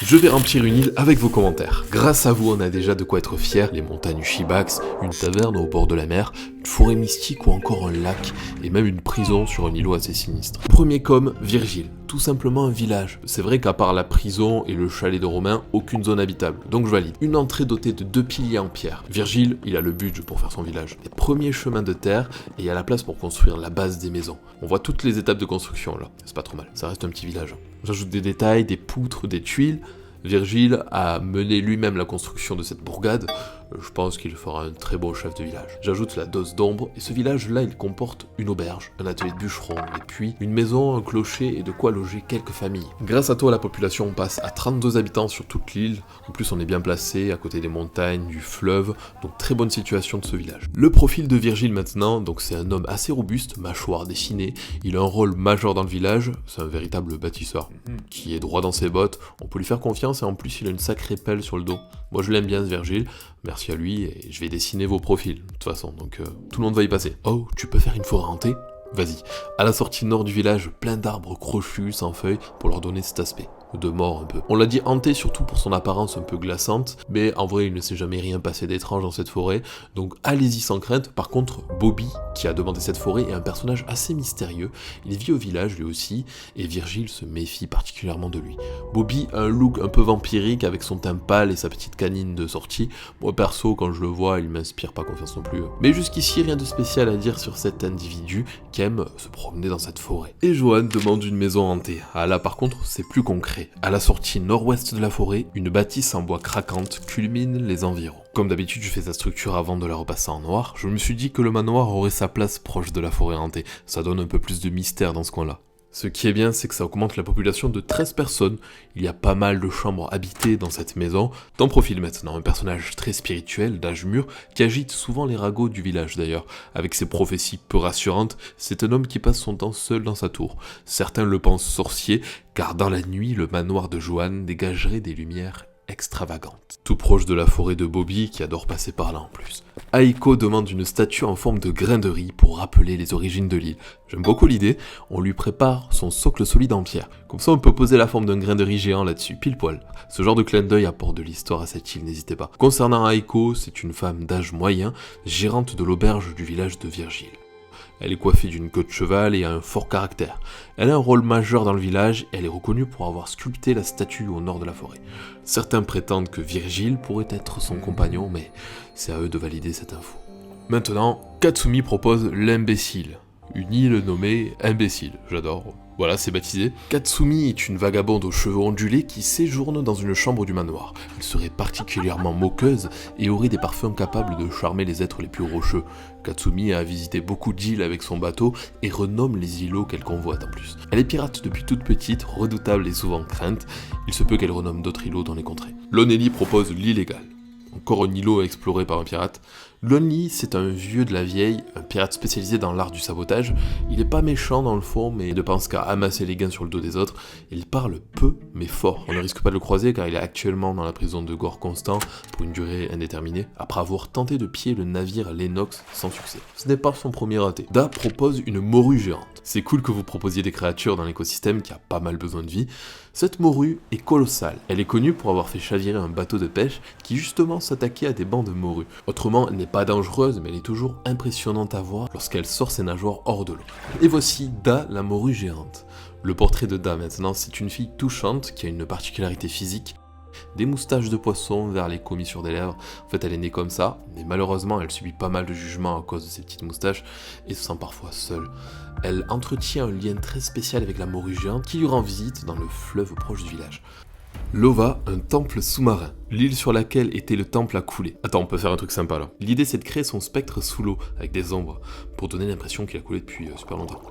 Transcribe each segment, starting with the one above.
Je vais remplir une île avec vos commentaires. Grâce à vous, on a déjà de quoi être fier. Les montagnes Shibax, une taverne au bord de la mer, une forêt mystique ou encore un lac, et même une prison sur un îlot assez sinistre. Premier com, Virgile. Tout simplement un village. C'est vrai qu'à part la prison et le chalet de Romain, aucune zone habitable. Donc je valide. Une entrée dotée de 2 piliers en pierre. Virgile, il a le budget pour faire son village. Les premiers chemins de terre, et il y a la place pour construire la base des maisons. On voit toutes les étapes de construction là. C'est pas trop mal. Ça reste un petit village. J'ajoute des détails, des poutres, des tuiles. Virgile a mené lui-même la construction de cette bourgade, je pense qu'il fera un très beau chef de village. J'ajoute la dose d'ombre, et ce village-là, il comporte une auberge, un atelier de bûcheron, des puits, une maison, un clocher et de quoi loger quelques familles. Grâce à toi, la population passe à 32 habitants sur toute l'île. En plus, on est bien placé, à côté des montagnes, du fleuve, donc très bonne situation de ce village. Le profil de Virgile maintenant, donc c'est un homme assez robuste, mâchoire dessinée, il a un rôle majeur dans le village, c'est un véritable bâtisseur, qui est droit dans ses bottes, on peut lui faire confiance et en plus il a une sacrée pelle sur le dos. Moi je l'aime bien ce Virgile, merci à lui et je vais dessiner vos profils de toute façon, donc tout le monde va y passer. Oh, tu peux faire une forêt hantée ? Vas-y. À la sortie nord du village, plein d'arbres crochus, sans feuilles, pour leur donner cet aspect de mort un peu. On l'a dit hanté surtout pour son apparence un peu glaçante, mais en vrai il ne s'est jamais rien passé d'étrange dans cette forêt, donc allez-y sans crainte. Par contre, Bobby, qui a demandé cette forêt, est un personnage assez mystérieux, il vit au village lui aussi, et Virgile se méfie particulièrement de lui. Bobby a un look un peu vampirique avec son teint pâle et sa petite canine de sortie. Moi perso, quand je le vois, il m'inspire pas confiance non plus. Mais jusqu'ici, rien de spécial à dire sur cet individu qui aime se promener dans cette forêt. Et Johan demande une maison hantée. Ah là par contre, c'est plus concret. À la sortie nord-ouest de la forêt, une bâtisse en bois craquante culmine les environs. Comme d'habitude, je fais sa structure avant de la repasser en noir. Je me suis dit que le manoir aurait sa place proche de la forêt hantée. Ça donne un peu plus de mystère dans ce coin-là. Ce qui est bien, c'est que ça augmente la population de 13 personnes. Il y a pas mal de chambres habitées dans cette maison. T'en profiles maintenant, un personnage très spirituel, d'âge mûr, qui agite souvent les ragots du village d'ailleurs. Avec ses prophéties peu rassurantes, c'est un homme qui passe son temps seul dans sa tour. Certains le pensent sorcier, car dans la nuit, le manoir de Johan dégagerait des lumières extravagante. Tout proche de la forêt de Bobby qui adore passer par là en plus. Aiko demande une statue en forme de grain de riz pour rappeler les origines de l'île. J'aime beaucoup l'idée, on lui prépare son socle solide en pierre. Comme ça on peut poser la forme d'un grain de riz géant là-dessus, pile poil. Ce genre de clin d'œil apporte de l'histoire à cette île, n'hésitez pas. Concernant Aiko, c'est une femme d'âge moyen, gérante de l'auberge du village de Virgile. Elle est coiffée d'une queue de cheval et a un fort caractère. Elle a un rôle majeur dans le village et elle est reconnue pour avoir sculpté la statue au nord de la forêt. Certains prétendent que Virgile pourrait être son compagnon, mais c'est à eux de valider cette info. Maintenant, Katsumi propose l'imbécile. Une île nommée Imbécile, j'adore. Voilà, c'est baptisé. Katsumi est une vagabonde aux cheveux ondulés qui séjourne dans une chambre du manoir. Elle serait particulièrement moqueuse et aurait des parfums capables de charmer les êtres les plus rocheux. Katsumi a visité beaucoup d'îles avec son bateau et renomme les îlots qu'elle convoite en plus. Elle est pirate depuis toute petite, redoutable et souvent crainte. Il se peut qu'elle renomme d'autres îlots dans les contrées. Lonely propose l'illégal. Encore un îlot exploré par un pirate. Lonely, c'est un vieux de la vieille, un pirate spécialisé dans l'art du sabotage. Il est pas méchant dans le fond, mais il ne pense qu'à amasser les gains sur le dos des autres. Il parle peu, mais fort. On ne risque pas de le croiser car il est actuellement dans la prison de Gore Constant pour une durée indéterminée, après avoir tenté de piller le navire Lennox sans succès. Ce n'est pas son premier raté. Da propose une morue géante. C'est cool que vous proposiez des créatures dans l'écosystème qui a pas mal besoin de vie. Cette morue est colossale. Elle est connue pour avoir fait chavirer un bateau de pêche qui justement s'attaquait à des bancs de morues. Autrement, elle n'est pas dangereuse, mais elle est toujours impressionnante à voir lorsqu'elle sort ses nageoires hors de l'eau. Et voici Da, la morue géante. Le portrait de Da maintenant, c'est une fille touchante qui a une particularité physique. Des moustaches de poisson vers les commissures des lèvres. En fait, elle est née comme ça, mais malheureusement, elle subit pas mal de jugements à cause de ses petites moustaches et se sent parfois seule. Elle entretient un lien très spécial avec la morue géante qui lui rend visite dans le fleuve proche du village. Lova, un temple sous-marin. L'île sur laquelle était le temple a coulé. Attends, on peut faire un truc sympa là. L'idée c'est de créer son spectre sous l'eau, avec des ombres, pour donner l'impression qu'il a coulé depuis super longtemps.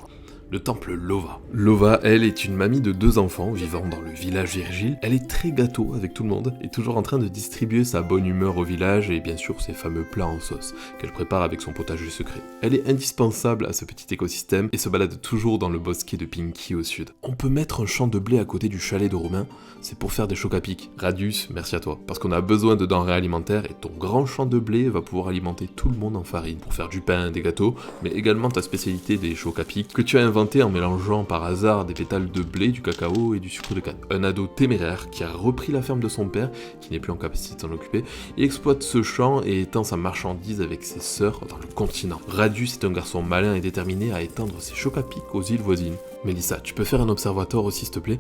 Le temple Lova. Lova, elle, est une mamie de 2 enfants vivant dans le village Virgile. Elle est très gâteau avec tout le monde et toujours en train de distribuer sa bonne humeur au village et bien sûr ses fameux plats en sauce qu'elle prépare avec son potager secret. Elle est indispensable à ce petit écosystème et se balade toujours dans le bosquet de Pinky au sud. On peut mettre un champ de blé à côté du chalet de Romain, c'est pour faire des chocs à pic. Radius, merci à toi, parce qu'on a besoin de denrées alimentaires et ton grand champ de blé va pouvoir alimenter tout le monde en farine pour faire du pain, des gâteaux, mais également ta spécialité des chocs à pic que tu as inventé inventé en mélangeant par hasard des pétales de blé, du cacao et du sucre de canne. Un ado téméraire qui a repris la ferme de son père, qui n'est plus en capacité de s'en occuper, il exploite ce champ et étend sa marchandise avec ses sœurs dans le continent. Radius est un garçon malin et déterminé à étendre ses chocs à pic aux îles voisines. Mélissa, tu peux faire un observatoire aussi s'il te plaît ?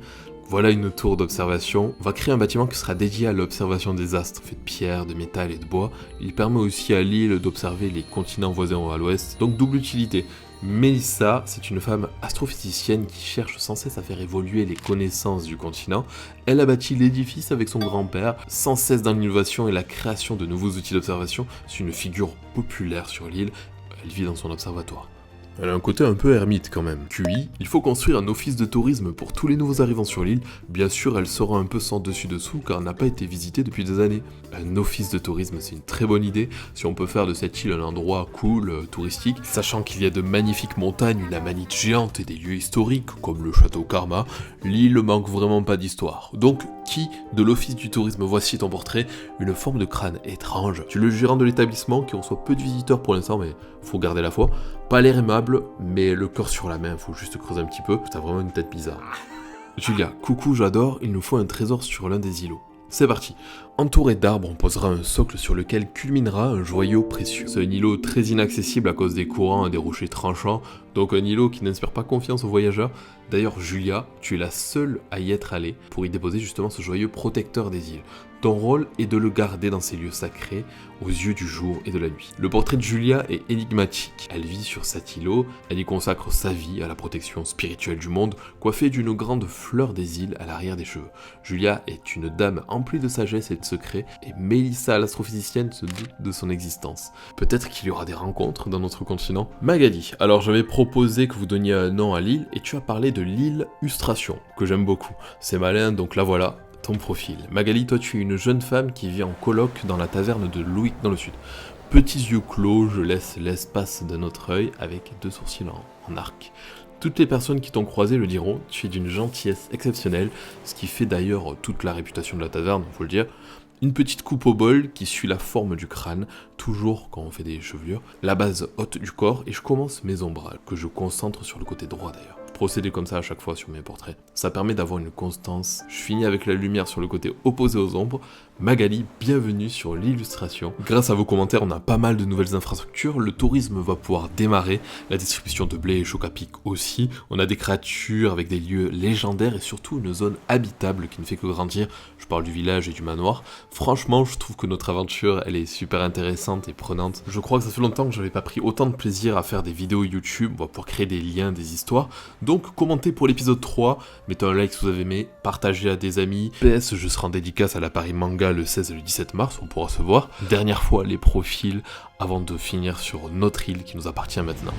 Voilà une tour d'observation. On va créer un bâtiment qui sera dédié à l'observation des astres, fait de pierre, de métal et de bois. Il permet aussi à l'île d'observer les continents voisins à l'ouest, donc double utilité. Mélissa, c'est une femme astrophysicienne qui cherche sans cesse à faire évoluer les connaissances du continent. Elle a bâti l'édifice avec son grand-père, sans cesse dans l'innovation et la création de nouveaux outils d'observation. C'est une figure populaire sur l'île. Elle vit dans son observatoire. Elle a un côté un peu ermite quand même. QI, il faut construire un office de tourisme pour tous les nouveaux arrivants sur l'île. Bien sûr, elle sera un peu sans dessus-dessous car elle n'a pas été visitée depuis des années. Un office de tourisme, c'est une très bonne idée si on peut faire de cette île un endroit cool, touristique. Sachant qu'il y a de magnifiques montagnes, une amanite géante et des lieux historiques comme le château Karma, l'île manque vraiment pas d'histoire. Donc, qui de l'office du tourisme, voici ton portrait, une forme de crâne étrange. Tu es le gérant de l'établissement qui reçoit peu de visiteurs pour l'instant, mais faut garder la foi. Pas l'air aimable, mais le cœur sur la main, faut juste creuser un petit peu, t'as vraiment une tête bizarre. Julia, coucou, j'adore, il nous faut un trésor sur l'un des îlots. C'est parti. Entouré d'arbres, on posera un socle sur lequel culminera un joyau précieux. C'est un îlot très inaccessible à cause des courants et des rochers tranchants, donc un îlot qui n'inspire pas confiance aux voyageurs. D'ailleurs, Julia, tu es la seule à y être allée pour y déposer justement ce joyau protecteur des îles. Ton rôle est de le garder dans ces lieux sacrés, aux yeux du jour et de la nuit. Le portrait de Julia est énigmatique. Elle vit sur cet îlot, elle y consacre sa vie à la protection spirituelle du monde, coiffée d'une grande fleur des îles à l'arrière des cheveux. Julia est une dame emplie de sagesse et de secrets, et Mélissa, l'astrophysicienne, se doute de son existence. Peut-être qu'il y aura des rencontres dans notre continent. Magali, alors j'avais proposé que vous donniez un nom à l'île, et tu as parlé de l'île Ustration, que j'aime beaucoup. C'est malin, donc la voilà. Ton profil. Magali, toi tu es une jeune femme qui vit en coloc dans la taverne de Louis dans le sud. Petits yeux clos, je laisse l'espace de notre œil avec 2 sourcils en arc. Toutes les personnes qui t'ont croisé le diront, tu es d'une gentillesse exceptionnelle, ce qui fait d'ailleurs toute la réputation de la taverne, faut le dire. Une petite coupe au bol qui suit la forme du crâne, toujours quand on fait des chevelures, la base haute du corps, et je commence mes ombres, que je concentre sur le côté droit d'ailleurs. Procéder comme ça à chaque fois sur mes portraits. Ça permet d'avoir une constance. Je finis avec la lumière sur le côté opposé aux ombres. Magali, bienvenue sur l'illustration. Grâce à vos commentaires, on a pas mal de nouvelles infrastructures. Le tourisme va pouvoir démarrer. La distribution de blé et choc à pic aussi. On a des créatures avec des lieux légendaires et surtout une zone habitable qui ne fait que grandir. Je parle du village et du manoir. Franchement, je trouve que notre aventure, elle est super intéressante et prenante. Je crois que ça fait longtemps que j'avais pas pris autant de plaisir à faire des vidéos YouTube. On va pouvoir créer des liens, des histoires. Donc commentez pour l'épisode 3, mettez un like si vous avez aimé, partagez à des amis. PS, je serai en dédicace à la Paris Manga le 16 et le 17 mars, on pourra se voir. Dernière fois les profils avant de finir sur notre île qui nous appartient maintenant.